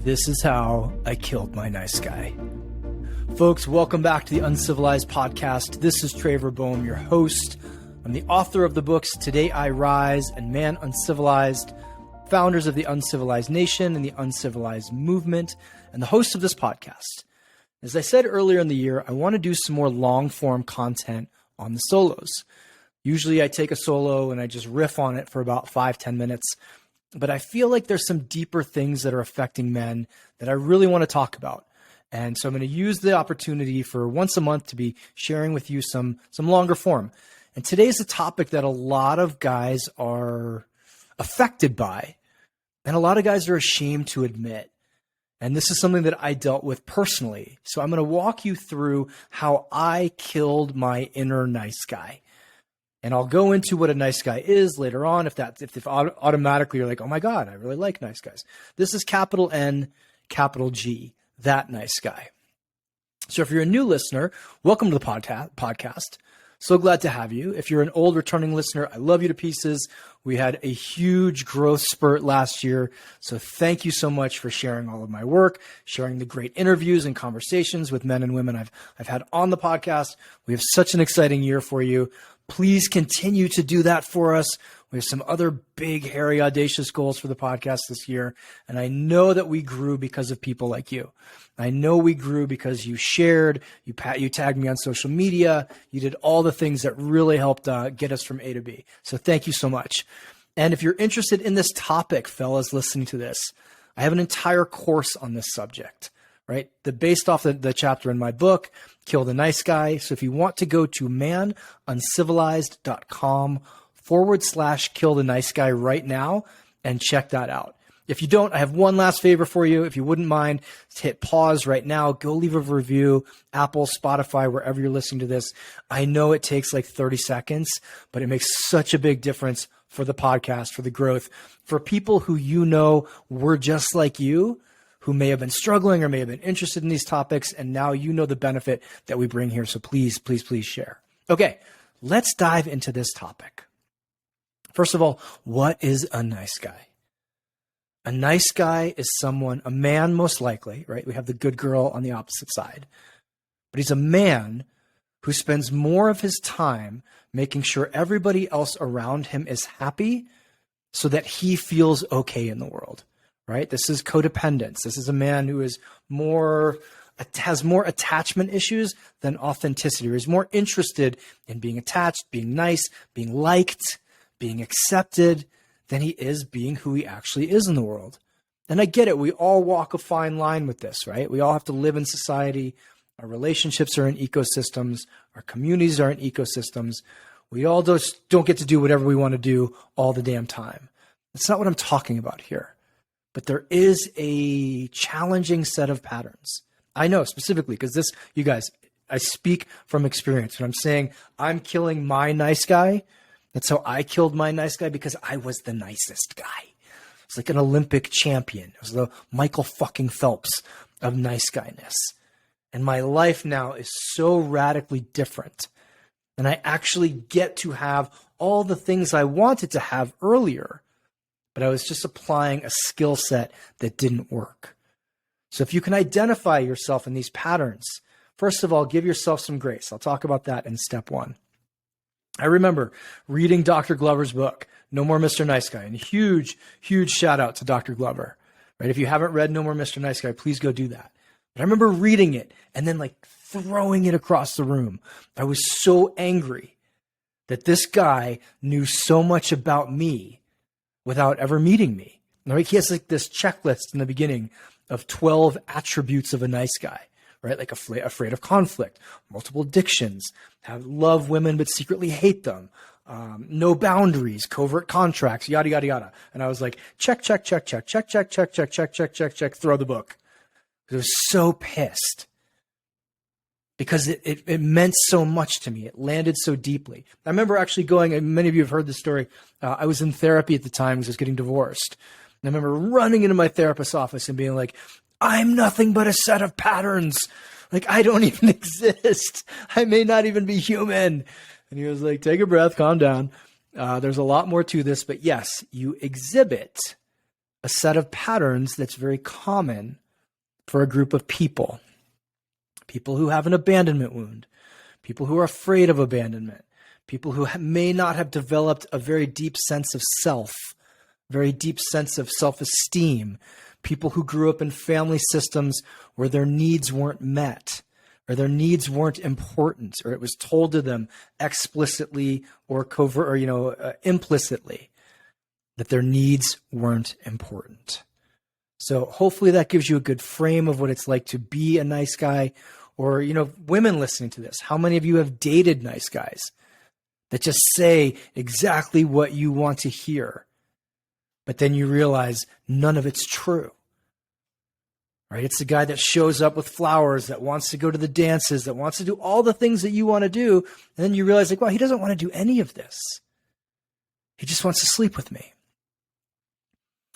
This is how I killed my nice guy. Folks, welcome back to the Uncivilized Podcast. This is Traver Boehm, your host. I'm the author of the books Today I Rise and Man Uncivilized, founders of the Uncivilized Nation and the Uncivilized Movement, and the host of this podcast. As I said earlier in the year, I want to do some more long-form content on the solos. Usually I take a solo and I just riff on it for about 5-10 minutes. But I feel like there's some deeper things that are affecting men that I really want to talk about. And so I'm going to use the opportunity for once a month to be sharing with you some longer form. And today's a topic that a lot of guys are affected by, and a lot of guys are ashamed to admit. And this is something that I dealt with personally. So I'm going to walk you through how I killed my inner nice guy. And I'll go into what a nice guy is later on if automatically you're like, oh my God, I really like nice guys. This is capital N, capital G, that nice guy. So if you're a new listener, welcome to the podcast. So glad to have you. If you're an old returning listener, I love you to pieces. We had a huge growth spurt last year. So thank you so much for sharing all of my work, sharing the great interviews and conversations with men and women I've had on the podcast. We have such an exciting year for you. Please continue to do that for us. We have some other big, hairy, audacious goals for the podcast this year. And I know that we grew because of people like you. I know we grew because you shared, you tagged me on social media. You did all the things that really helped get us from A to B. So thank you so much. And if you're interested in this topic, fellas listening to this, I have an entire course on this subject, right? Based off the chapter in my book, Kill the Nice Guy. So if you want to go to manuncivilized.com/kill the nice guy right now and check that out. If you don't, I have one last favor for you. If you wouldn't mind, hit pause right now. Go leave a review, Apple, Spotify, wherever you're listening to this. I know it takes like 30 seconds, but it makes such a big difference for the podcast, for the growth, for people who you know were just like you, who may have been struggling or may have been interested in these topics, and now you know the benefit that we bring here. So please, please, please share. Okay, let's dive into this topic. First of all, what is a nice guy? A nice guy is a man most likely, right? We have the good girl on the opposite side. But he's a man who spends more of his time making sure everybody else around him is happy so that he feels okay in the world, right? This is codependence. This is a man who has more attachment issues than authenticity. He's more interested in being attached, being nice, being liked, being accepted, than he is being who he actually is in the world. And I get it. We all walk a fine line with this, right? We all have to live in society. Our relationships are in ecosystems. Our communities are in ecosystems. We all just don't get to do whatever we want to do all the damn time. That's not what I'm talking about here. But there is a challenging set of patterns. I know specifically because this, you guys, I speak from experience. When I'm saying I'm killing my nice guy, that's how I killed my nice guy, because I was the nicest guy. It's like an Olympic champion. It was the Michael fucking Phelps of nice guyness. And my life now is so radically different. And I actually get to have all the things I wanted to have earlier, but I was just applying a skill set that didn't work. So if you can identify yourself in these patterns, first of all, give yourself some grace. I'll talk about that in step 1. I remember reading Dr. Glover's book, No More Mr. Nice Guy, and huge, huge shout out to Dr. Glover, right? If you haven't read No More Mr. Nice Guy, please go do that. But I remember reading it and then like throwing it across the room. I was so angry that this guy knew so much about me without ever meeting me. Like, he has like this checklist in the beginning of 12 attributes of a nice guy. Right? Like afraid of conflict, multiple addictions, love women but secretly hate them, no boundaries, covert contracts, yada, yada, yada. And I was like, check, throw the book. I was so pissed because it meant so much to me. It landed so deeply. I remember actually going, and many of you have heard this story, I was in therapy at the time because I was getting divorced. And I remember running into my therapist's office and being like, I'm nothing but a set of patterns. Like, I don't even exist. I may not even be human. And he was like, take a breath, calm down. There's a lot more to this, but yes, you exhibit a a set of patterns that's very common for a group of people. People who have an abandonment wound, people who are afraid of abandonment, people who may not have developed a very deep sense of self, very deep sense of self-esteem, people who grew up in family systems where their needs weren't met, or their needs weren't important, or it was told to them explicitly or covert, or implicitly that their needs weren't important. So hopefully that gives you a good frame of what it's like to be a nice guy. Or, women listening to this, how many of you have dated nice guys that just say exactly what you want to hear, but then you realize none of it's true? Right? It's the guy that shows up with flowers, that wants to go to the dances, that wants to do all the things that you want to do. And then you realize, wow, he doesn't want to do any of this. He just wants to sleep with me.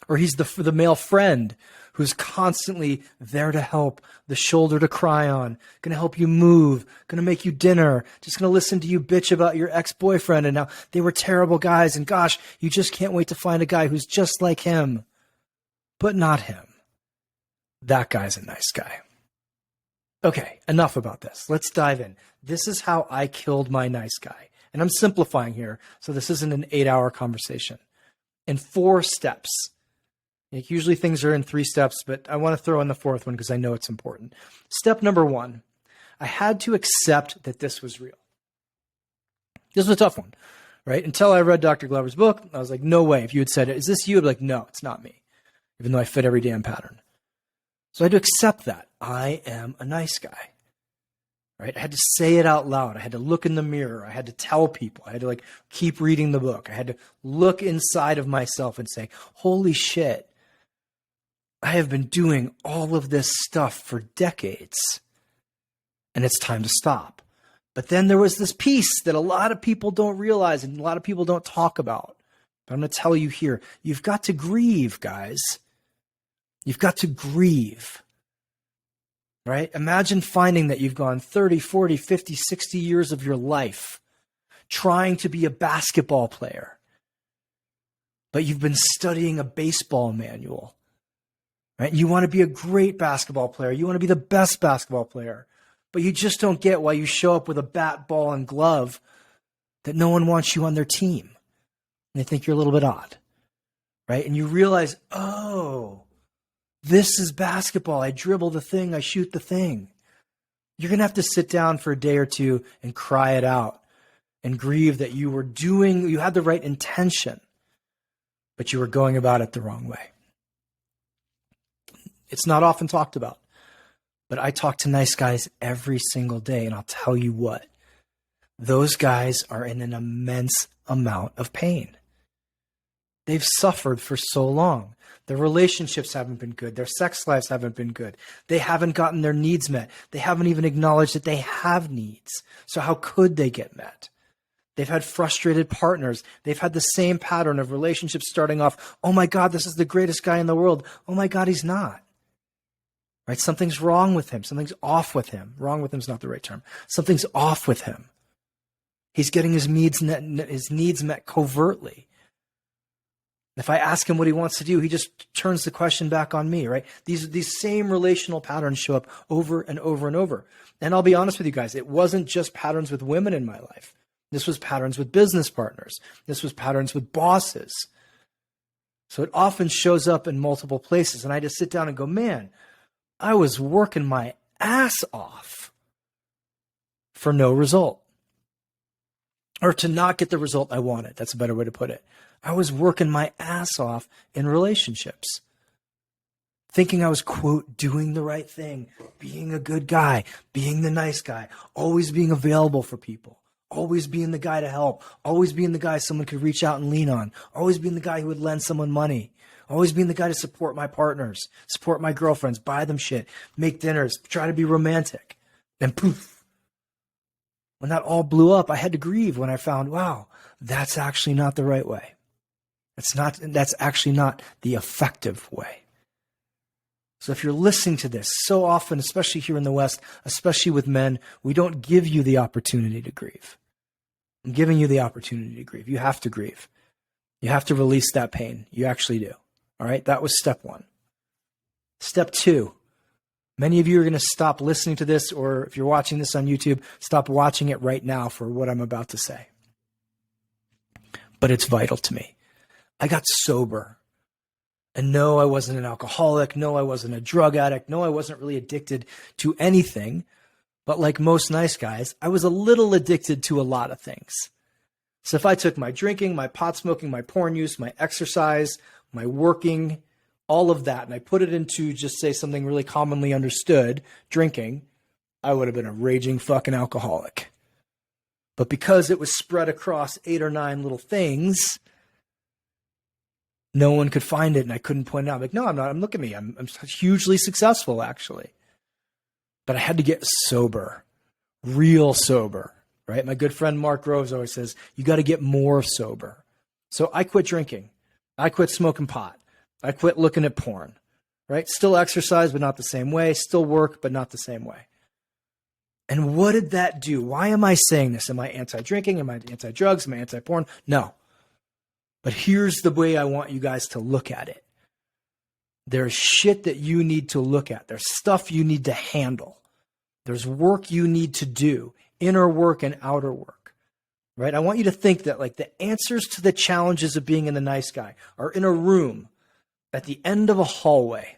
Or he's the male friend who's constantly there to help, the shoulder to cry on, going to help you move, going to make you dinner, just going to listen to you bitch about your ex-boyfriend and how they were terrible guys. And gosh, you just can't wait to find a guy who's just like him, but not him. That guy's a nice guy. Okay, enough about this. Let's dive in. This is how I killed my nice guy. And I'm simplifying here, so this isn't an 8-hour conversation. In 4 steps. Usually things are in 3 steps, but I want to throw in the 4th one because I know it's important. Step number 1, I had to accept that this was real. This was a tough one, right? Until I read Dr. Glover's book, I was like, no way. If you had said, is this you? I'd be like, no, it's not me, even though I fit every damn pattern. So I had to accept that. I am a nice guy, right? I had to say it out loud. I had to look in the mirror. I had to tell people. I had to keep reading the book. I had to look inside of myself and say, holy shit, I have been doing all of this stuff for decades, and it's time to stop. But then there was this piece that a lot of people don't realize and a lot of people don't talk about. But I'm going to tell you here, you've got to grieve, guys. You've got to grieve, right? Imagine finding that you've gone 30, 40, 50, 60 years of your life trying to be a basketball player, but you've been studying a baseball manual, right? You want to be a great basketball player. You want to be the best basketball player, but you just don't get why you show up with a bat, ball, and glove that no one wants you on their team. And they think you're a little bit odd, right? And you realize, oh, this is basketball. I dribble the thing. I shoot the thing. You're going to have to sit down for a day or two and cry it out and grieve that you had the right intention, but you were going about it the wrong way. It's not often talked about, but I talk to nice guys every single day, and I'll tell you what, those guys are in an immense amount of pain. They've suffered for so long. Their relationships haven't been good. Their sex lives haven't been good. They haven't gotten their needs met. They haven't even acknowledged that they have needs. So how could they get met? They've had frustrated partners. They've had the same pattern of relationships starting off, oh my God, this is the greatest guy in the world. Oh my God, he's not. Right? Something's wrong with him. Something's off with him. Wrong with him is not the right term. Something's off with him. He's getting his needs met covertly. If I ask him what he wants to do, he just turns the question back on me, right? These same relational patterns show up over and over and over. And I'll be honest with you guys, it wasn't just patterns with women in my life. This was patterns with business partners. This was patterns with bosses. So it often shows up in multiple places. And I just sit down and go, man, I was working my ass off for no result. Or to not get the result I wanted. That's a better way to put it. I was working my ass off in relationships, thinking I was, quote, doing the right thing, being a good guy, being the nice guy, always being available for people, always being the guy to help, always being the guy someone could reach out and lean on, always being the guy who would lend someone money, always being the guy to support my partners, support my girlfriends, buy them shit, make dinners, try to be romantic. And poof. When that all blew up, I had to grieve when I found, wow, that's actually not the right way. That's actually not the effective way. So if you're listening to this, so often, especially here in the West, especially with men, we don't give you the opportunity to grieve. I'm giving you the opportunity to grieve. You have to grieve. You have to release that pain. You actually do. All right. That was step one. Step two, many of you are going to stop listening to this, or if you're watching this on YouTube, stop watching it right now for what I'm about to say. But it's vital to me. I got sober. And no, I wasn't an alcoholic. No, I wasn't a drug addict. No, I wasn't really addicted to anything. But like most nice guys, I was a little addicted to a lot of things. So if I took my drinking, my pot smoking, my porn use, my exercise, my working, all of that, and I put it into just say something really commonly understood, drinking, I would have been a raging fucking alcoholic. But because it was spread across 8 or 9 little things, no one could find it and I couldn't point it out. Like, no, I'm not. Look at me. I'm hugely successful, actually. But I had to get sober, real sober, right? My good friend Mark Groves always says, you got to get more sober. So I quit drinking. I quit smoking pot. I quit looking at porn, right? Still exercise, but not the same way. Still work, but not the same way. And what did that do? Why am I saying this? Am I anti-drinking? Am I anti-drugs? Am I anti-porn? No. But here's the way I want you guys to look at it. There's shit that you need to look at. There's stuff you need to handle. There's work you need to do, inner work and outer work, right? I want you to think that like the answers to the challenges of being in the nice guy are in a room at the end of a hallway.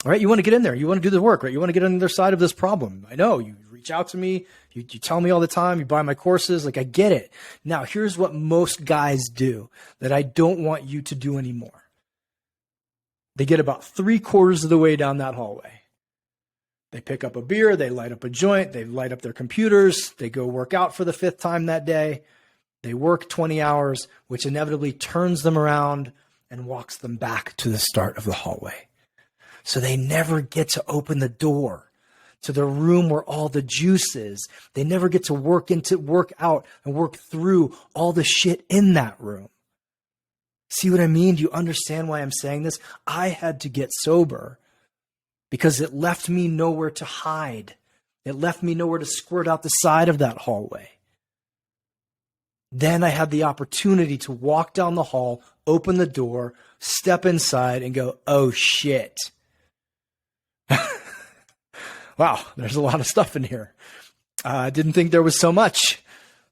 All right, you want to get in there. You want to do the work, right? You want to get on the other side of this problem. I know, you reach out to me. You tell me all the time. You buy my courses. Like, I get it. Now, here's what most guys do that I don't want you to do anymore. They get about 3/4 of the way down that hallway. They pick up a beer. They light up a joint. They light up their computers. They go work out for the 5th time that day. They work 20 hours, which inevitably turns them around and walks them back to the start of the hallway. So they never get to open the door to the room where all the juice is. They never get to work out and work through all the shit in that room. See what I mean? Do you understand why I'm saying this? I had to get sober because it left me nowhere to hide. It left me nowhere to squirt out the side of that hallway. Then I had the opportunity to walk down the hall, open the door, step inside and go, oh shit. Wow, there's a lot of stuff in here. I didn't think there was so much.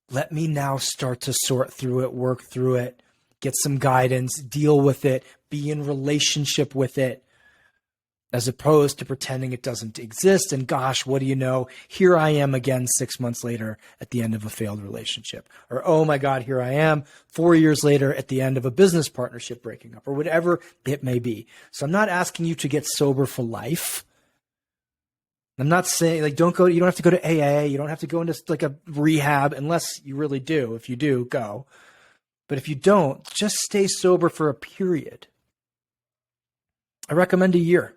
Let me now start to sort through it, work through it, get some guidance, deal with it, be in relationship with it, as opposed to pretending it doesn't exist. And gosh, what do you know? Here I am again 6 months later at the end of a failed relationship. Or, oh my God, here I am 4 years later at the end of a business partnership breaking up, or whatever it may be. So I'm not asking you to get sober for life. I'm not saying like you don't have to go to AA. You don't have to go into like a rehab unless you really do. If you do, go. But if you don't, just stay sober for a period. I recommend a year.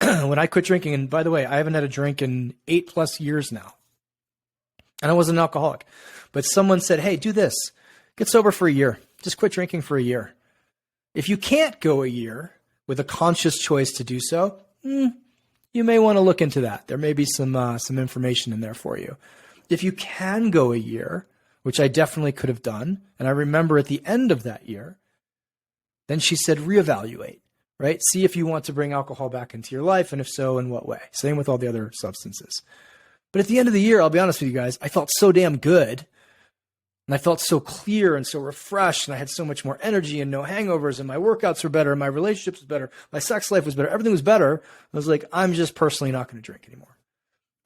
When I quit drinking, and by the way, I haven't had a drink in 8+ years now. And I wasn't an alcoholic. But someone said, hey, do this. Get sober for a year. Just quit drinking for a year. If you can't go a year with a conscious choice to do so, you may want to look into that. There may be some information in there for you. If you can go a year, which I definitely could have done, and I remember at the end of that year, then she said, reevaluate, right? See if you want to bring alcohol back into your life, and if so, in what way? Same with all the other substances. But at the end of the year, I'll be honest with you guys, I felt so damn good, and I felt so clear and so refreshed, and I had so much more energy and no hangovers, and my workouts were better, and my relationships were better, my sex life was better, everything was better. I was like, I'm just personally not going to drink anymore,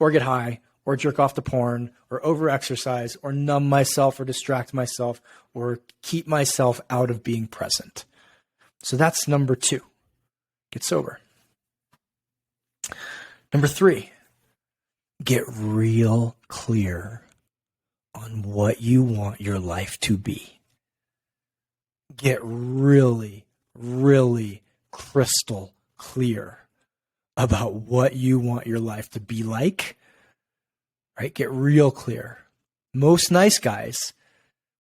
or get high, or jerk off to porn, or over-exercise, or numb myself, or distract myself, or keep myself out of being present. So that's number 2. Get sober. Number 3, get real clear on what you want your life to be. Get really, really crystal clear about what you want your life to be like. Right? Get real clear. Most nice guys,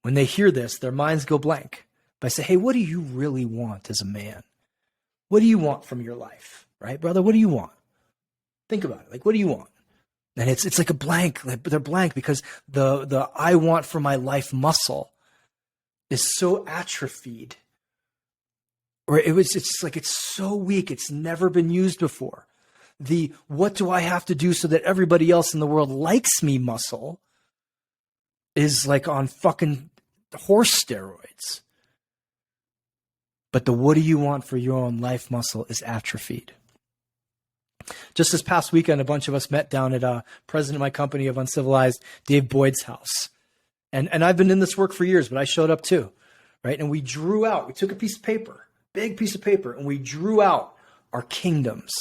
when they hear this, their minds go blank. But I say, hey, what do you really want as a man? What do you want from your life? Right, brother? What do you want? Think about it. Like, what do you want? And it's like a blank. Like, they're blank because the I want for my life muscle is so atrophied Or it's like, it's so weak. It's never been used before. The what do I have to do so that everybody else in the world likes me muscle is like on fucking horse steroids. But the what do you want for your own life muscle is atrophied. Just this past weekend, a bunch of us met down at president of my company of Uncivilized, Dave Boyd's house. And I've been in this work for years, but I showed up too, right? And we took a piece of paper, big piece of paper, and we drew out our kingdoms.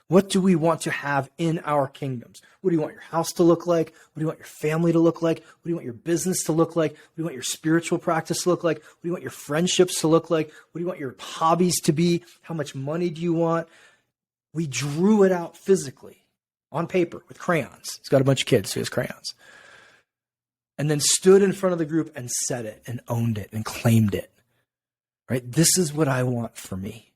What do we want to have in our kingdoms? What do you want your house to look like? What do you want your family to look like? What do you want your business to look like? What do you want your spiritual practice to look like? What do you want your friendships to look like? What do you want your hobbies to be? How much money do you want? We drew it out physically on paper with crayons. He's got a bunch of kids, so he has crayons. And then stood in front of the group and said it and owned it and claimed it. Right? This is what I want for me.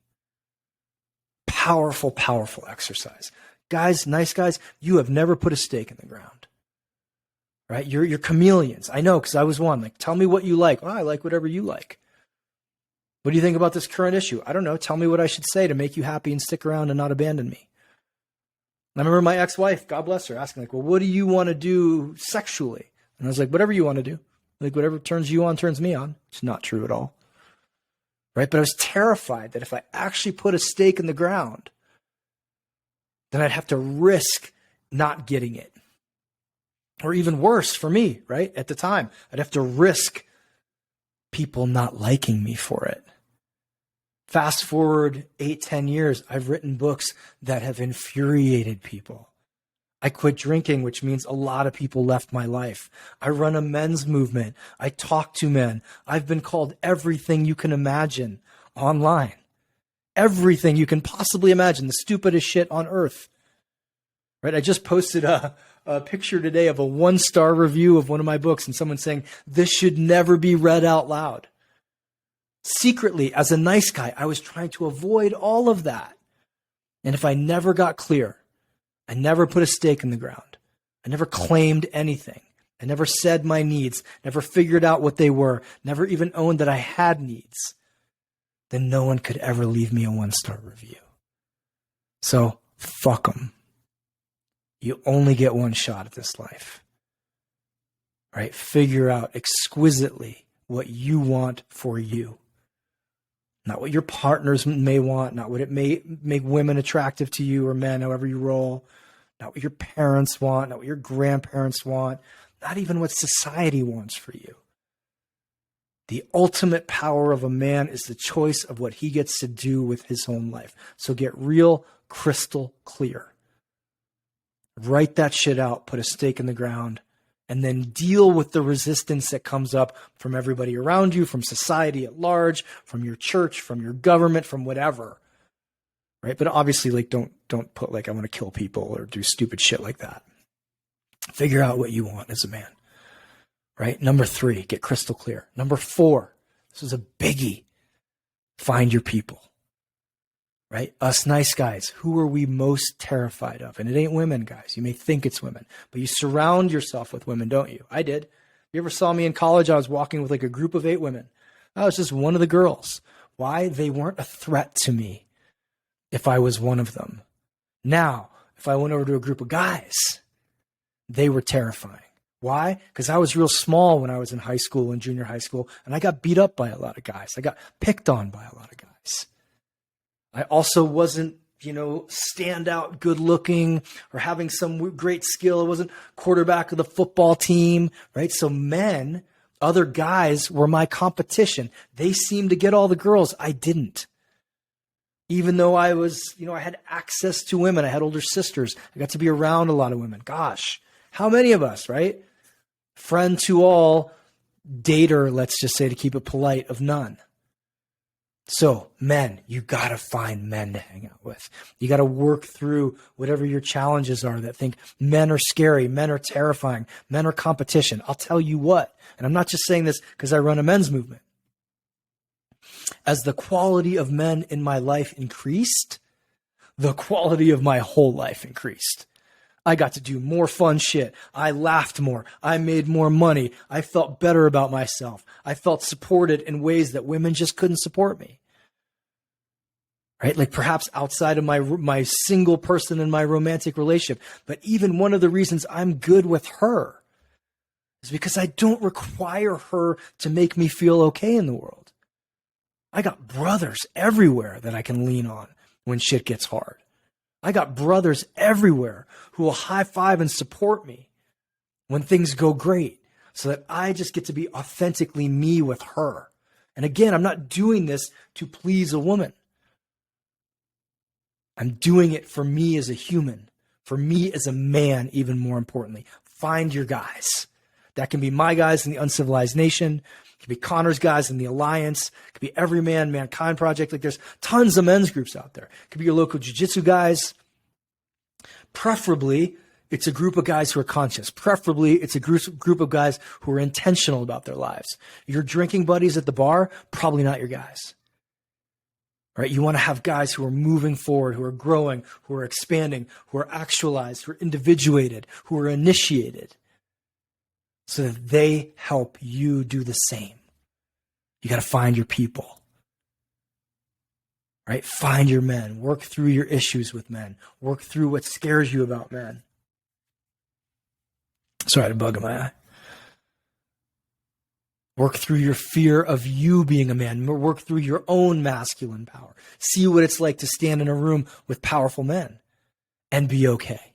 Powerful, powerful exercise. Guys, nice guys, you have never put a stake in the ground. Right? You're chameleons. I know, because I was one. Like, tell me what you like. Well, I like whatever you like. What do you think about this current issue? I don't know. Tell me what I should say to make you happy and stick around and not abandon me. And I remember my ex-wife, God bless her, asking like, well, what do you want to do sexually? And I was like, whatever you want to do. Like, whatever turns you on, turns me on. It's not true at all. Right? But I was terrified that if I actually put a stake in the ground, then I'd have to risk not getting it. Or even worse for me, right? At the time, I'd have to risk people not liking me for it. Fast forward 8-10 years, I've written books that have infuriated people. I quit drinking, which means a lot of people left my life. I run a men's movement. I talk to men. I've been called everything you can imagine online. Everything you can possibly imagine, the stupidest shit on earth. Right? I just posted a picture today of a 1-star review of one of my books and someone saying, this should never be read out loud. Secretly, as a nice guy, I was trying to avoid all of that. And if I never got clear, I never put a stake in the ground. I never claimed anything. I never said my needs, never figured out what they were, never even owned that I had needs, then no one could ever leave me a 1-star review. So, fuck them. You only get one shot at this life. Right? Figure out exquisitely what you want for you. Not what your partners may want, not what it may make women attractive to you or men, however you roll. Not what your parents want, not what your grandparents want, not even what society wants for you. The ultimate power of a man is the choice of what he gets to do with his own life. So get real crystal clear. Write that shit out, put a stake in the ground, and then deal with the resistance that comes up from everybody around you, from society at large, from your church, from your government, from whatever. Right? But obviously, like, don't put like, I want to kill people or do stupid shit like that. Figure out what you want as a man. Right? Number 3, get crystal clear. Number 4, this is a biggie. Find your people. Right? Us nice guys, who are we most terrified of? And it ain't women, guys. You may think it's women, but you surround yourself with women, don't you? I did. You ever saw me in college? I was walking with like a group of 8 women. I was just one of the girls. Why? They weren't a threat to me if I was one of them. Now, if I went over to a group of guys, they were terrifying. Why? Because I was real small when I was in high school and junior high school, and I got beat up by a lot of guys. I got picked on by a lot of guys. I also wasn't, standout good looking or having some great skill. I wasn't quarterback of the football team, right? So men, other guys were my competition. They seemed to get all the girls. I didn't. Even though I was, I had access to women. I had older sisters. I got to be around a lot of women. Gosh, how many of us, right? Friend to all, dater, let's just say to keep it polite, of none. So, men, you got to find men to hang out with. You got to work through whatever your challenges are that think men are scary, men are terrifying, men are competition. I'll tell you what, and I'm not just saying this because I run a men's movement. As the quality of men in my life increased, the quality of my whole life increased. I got to do more fun shit. I laughed more. I made more money. I felt better about myself. I felt supported in ways that women just couldn't support me. right? Like perhaps outside of my single person in my romantic relationship. But even one of the reasons I'm good with her is because I don't require her to make me feel okay in the world. I got brothers everywhere that I can lean on when shit gets hard. I got brothers everywhere who will high five and support me when things go great, so that I just get to be authentically me with her. And again, I'm not doing this to please a woman. I'm doing it for me as a human, for me as a man, even more importantly. Find your guys. That can be my guys in the Uncivilized Nation. It can be Connor's guys in the Alliance. It could be Every Man, Mankind Project. Like there's tons of men's groups out there. It could be your local jiu-jitsu guys. Preferably, it's a group of guys who are conscious. Preferably, it's a group of guys who are intentional about their lives. Your drinking buddies at the bar, probably not your guys. Right? You want to have guys who are moving forward, who are growing, who are expanding, who are actualized, who are individuated, who are initiated, so that they help you do the same. You got to find your people. Right? Find your men. Work through your issues with men. Work through what scares you about men. Sorry, I had a bug in my eye. Work through your fear of you being a man. Work through your own masculine power. See what it's like to stand in a room with powerful men and be okay.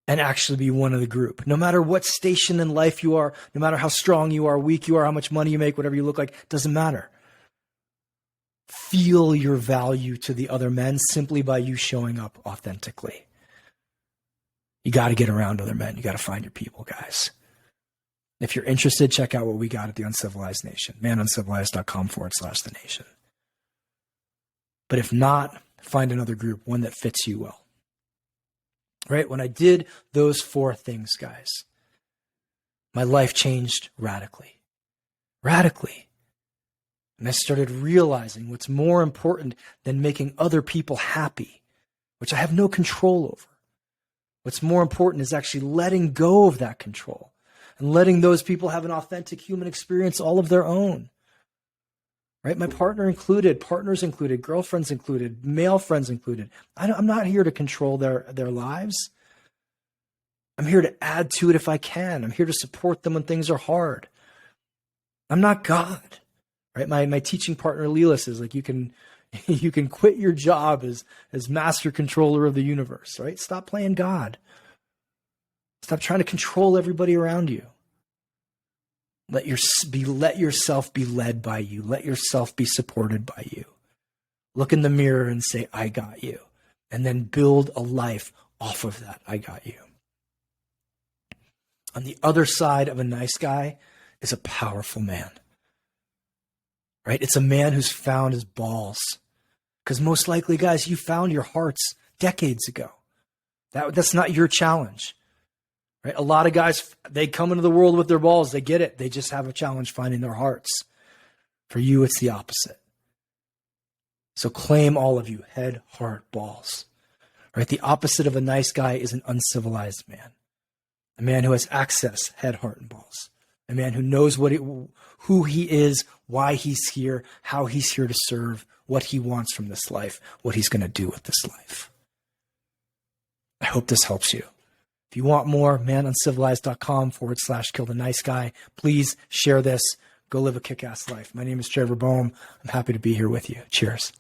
And actually be one of the group. No matter what station in life you are, no matter how strong you are, weak you are, how much money you make, whatever you look like, doesn't matter. Feel your value to the other men simply by you showing up authentically. You got to get around other men. You got to find your people, guys. If you're interested, check out what we got at the Uncivilized Nation, manuncivilized.com/the nation. But if not, find another group, one that fits you well. Right? When I did those 4 things, guys, my life changed radically. Radically. And I started realizing what's more important than making other people happy, which I have no control over. What's more important is actually letting go of that control and letting those people have an authentic human experience all of their own. Right? My partner included, partners included, girlfriends included, male friends included. I'm not here to control their lives. I'm here to add to it if I can. I'm here to support them when things are hard. I'm not God. Right? My teaching partner Leela says, like, you can quit your job as master controller of the universe. Right? Stop playing God. Stop trying to control everybody around you. Let yourself be led by you. Let yourself be supported by you. Look in the mirror and say, I got you. And then build a life off of that. I got you. On the other side of a nice guy is a powerful man. Right? It's a man who's found his balls. Because most likely, guys, you found your hearts decades ago. That's not your challenge. Right? A lot of guys, they come into the world with their balls. They get it. They just have a challenge finding their hearts. For you, it's the opposite. So claim all of you, head, heart, balls. Right? The opposite of a nice guy is an uncivilized man. A man who has access, head, heart, and balls. A man who knows who he is, why he's here, how he's here to serve, what he wants from this life, what he's going to do with this life. I hope this helps you. If you want more, manuncivilized.com/kill the nice guy. Please share this. Go live a kick-ass life. My name is Trevor Boehm. I'm happy to be here with you. Cheers.